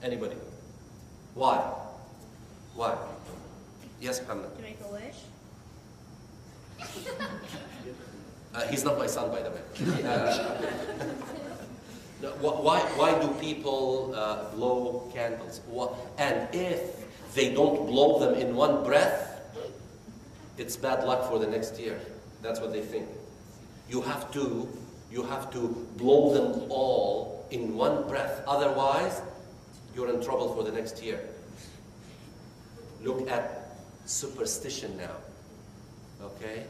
Anybody? Why? Why? Yes, Muhammad. To make a wish? He's not my son, by the way. Why do people blow candles? And if they don't blow them in one breath, it's bad luck for the next year. That's what they think. You have to blow them all in one breath. Otherwise, you're in trouble for the next year. Look at superstition now. Okay?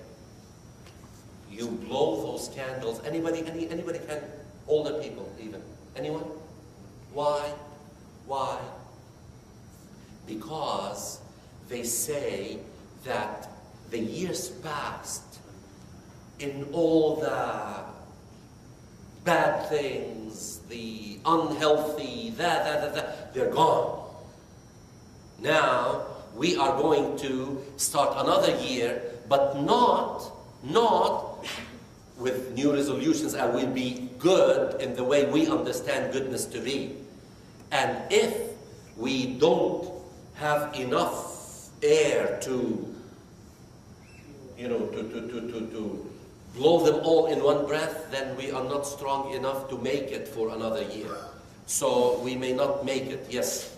You blow those candles. Anybody can, older people even. Anyone? Why? Why? Because they say that the years past in all the bad things, the unhealthy, they're gone. Now we are going to start another year, but not with new resolutions, and we'll be good in the way we understand goodness to be. And if we don't have enough air to blow them all in one breath, then we are not strong enough to make it for another year. So we may not make it. Yes?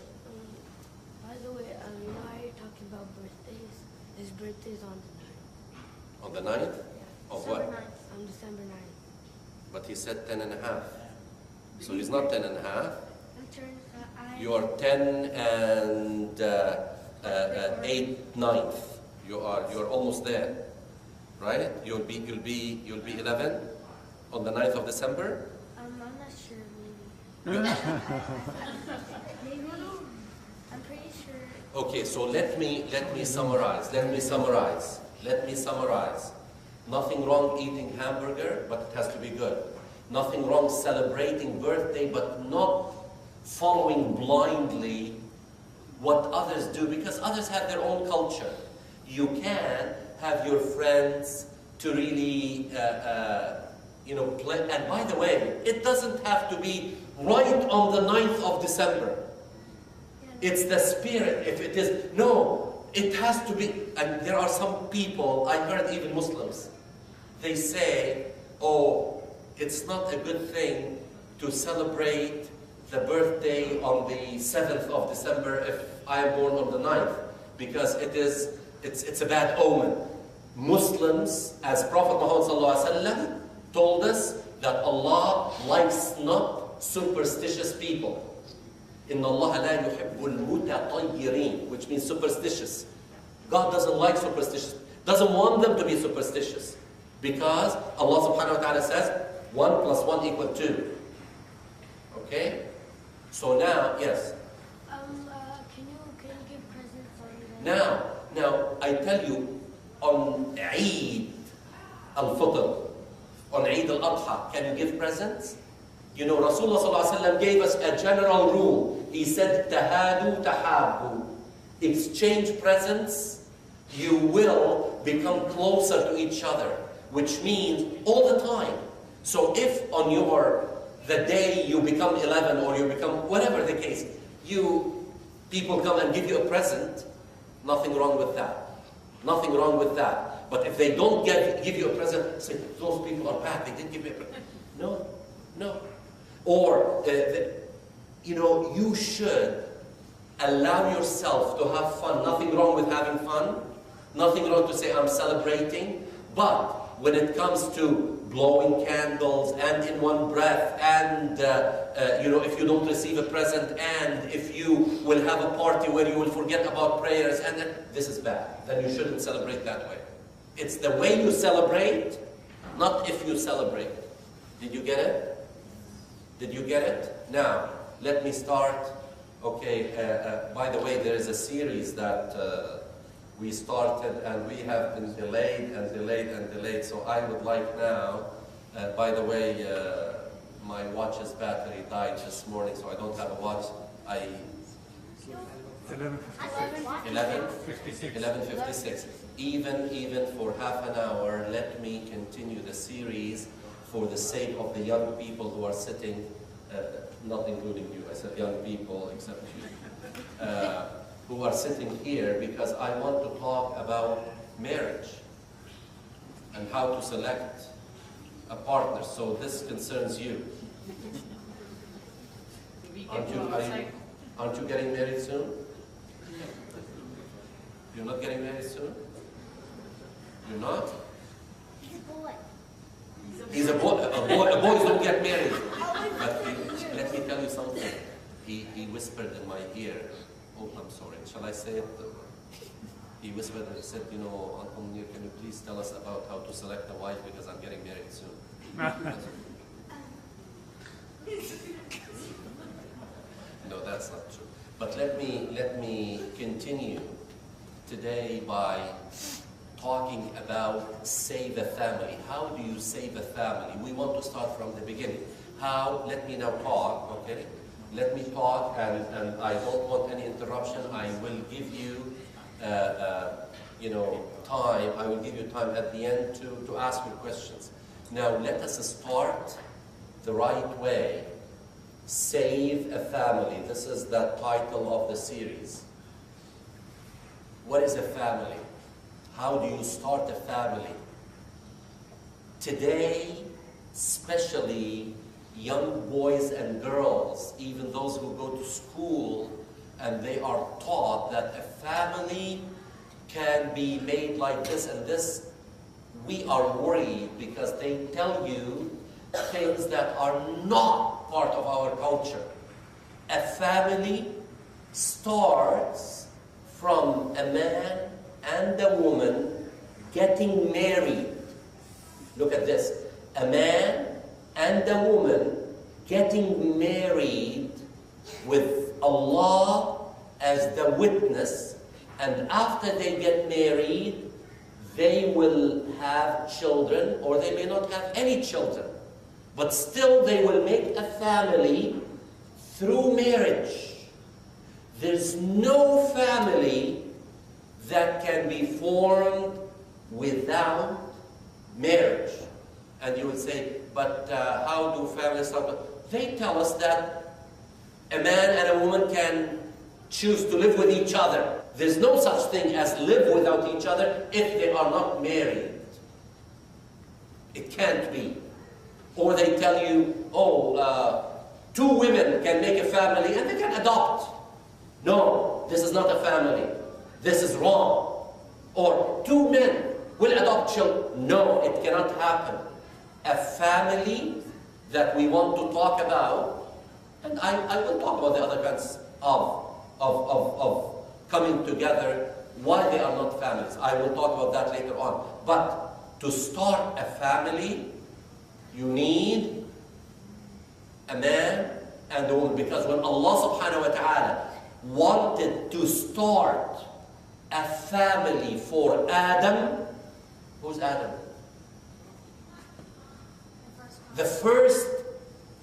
By the way, you know how you're talking about birthdays? His birthday's on the 9th. On the 9th? Yeah. Of what? On December 9th. But he said 10 and a half. So he's not 10 and a half. You are 10 and 8 ninth. You're almost there. Right? You'll be 11 on the 9th of December? I'm not sure, maybe. Maybe. I'm pretty sure. Okay, so let me summarize. Nothing wrong eating hamburger, but it has to be good. Nothing wrong celebrating birthday, but not following blindly what others do, because others have their own culture. You can have your friends to really, play. And by the way, it doesn't have to be right on the 9th of December. It's the spirit. If it is, no, it has to be. And there are some people, I heard even Muslims, they say, oh, it's not a good thing to celebrate the birthday on the 7th of December if I am born on the 9th, because it's a bad omen. Muslims, as Prophet Muhammad ﷺ told us, that Allah likes not superstitious people. Inna Allah la yuhibbul mutatayyirin, which means superstitious. God doesn't like superstitious, doesn't want them to be superstitious, because Allah subhanahu wa ta'ala says 1 + 1 = 2. Okay? So now, yes. Can you give presents on the... Now I tell you, on Eid al-Fitr, on Eid al-Adha, can you give presents? You know, Rasulullah ﷺ gave us a general rule. He said, tahadu tahabu. Exchange presents, you will become closer to each other, which means all the time. So if on the day you become 11 or you become, whatever the case, people come and give you a present, nothing wrong with that. Nothing wrong with that. But if they don't give you a present, say, those people are bad, they didn't give me a present. No. Or, you should allow yourself to have fun. Nothing wrong with having fun. Nothing wrong to say, I'm celebrating. But when it comes to blowing candles and in one breath, and if you don't receive a present, and if you will have a party where you will forget about prayers, and then this is bad. Then you shouldn't celebrate that way. It's the way you celebrate, not if you celebrate. Did you get it? Did you get it? Now, let me start. Okay, by the way, there is a series that we started, and we have been delayed, so I would like now, by the way, my watch's battery died this morning, so I don't have a watch. 11:56. Even for half an hour, let me continue the series for the sake of the young people who are sitting not including you, I said young people except you, who are sitting here, because I want to talk about marriage and how to select a partner. So this concerns you. Aren't you getting married soon? You're not getting married soon? You're not? He's a boy. He's a boy. Boys don't get married. But let me tell you something. He whispered in my ear. Oh, I'm sorry. Shall I say it? He whispered and he said, you know, Uncle Munir, can you please tell us about how to select a wife, because I'm getting married soon. No, that's not true. But let me continue today by talking about save a family. How do you save a family? We want to start from the beginning. How? Let me now talk, okay? Let me talk, and I don't want any interruption. I will give you, time. I will give you time at the end to ask your questions. Now, let us start the right way. Save a family. This is the title of the series. What is a family? How do you start a family? Today, especially young boys and girls, even those who go to school, and they are taught that a family can be made like this and this, we are worried because they tell you things that are not part of our culture. A family starts from a man and a woman getting married. Look at this. A man and a woman getting married with Allah as the witness, and after they get married, they will have children, or they may not have any children. But still they will make a family through marriage. There's no family that can be formed without marriage. And you would say, but how do families start? They tell us that a man and a woman can choose to live with each other. There's no such thing as live without each other if they are not married. It can't be. Or they tell you, two women can make a family and they can adopt. No, this is not a family. This is wrong. Or two men will adopt children. No, it cannot happen. A family that we want to talk about, and I will talk about the other kinds of coming together, why they are not families. I will talk about that later on. But to start a family, you need a man and a woman, because when Allah subhanahu wa ta'ala wanted to start a family for Adam, who's Adam? The first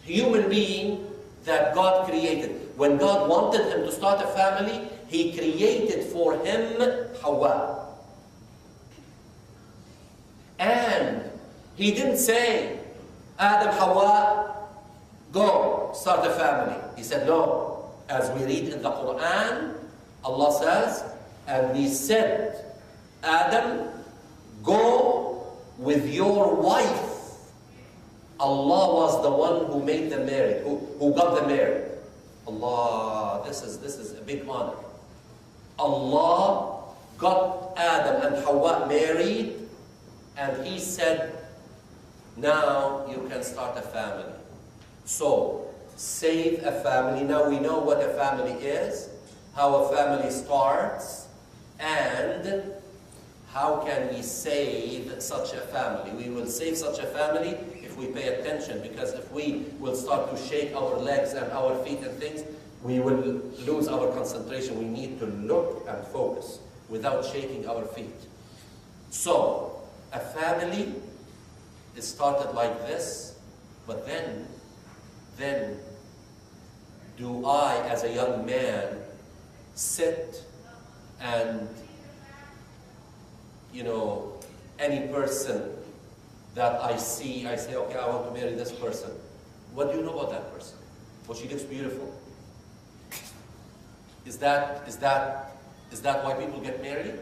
human being that God created. When God wanted him to start a family, He created for him Hawa. And He didn't say, Adam, Hawa, go start a family. He said, no. As we read in the Quran, Allah says, and we said, Adam, go with your wife. Allah was the one who made them married, who got them married. Allah, this is a big honor. Allah got Adam and Hawa married, and He said, now you can start a family. So, save a family. Now we know what a family is, how a family starts, and how can we save such a family. We will save such a family if we pay attention, because if we will start to shake our legs and our feet and things, we will lose our concentration. We need to look and focus without shaking our feet. So, a family is started like this, but then do I, as a young man, sit and, any person that I see, I say, okay, I want to marry this person. What do you know about that person? Oh, she looks beautiful. Is that why people get married?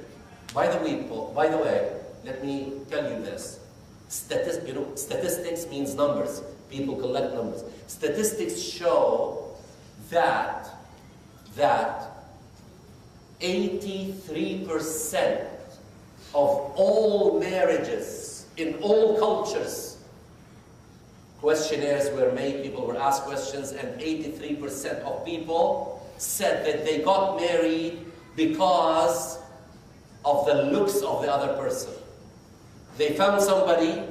By the way, let me tell you this. Statistics means numbers. People collect numbers. Statistics show that 83% of all marriages in all cultures, questionnaires were made, people were asked questions, and 83% of people said that they got married because of the looks of the other person. They found somebody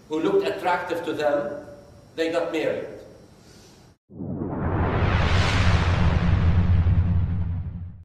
who looked attractive to them, they got married.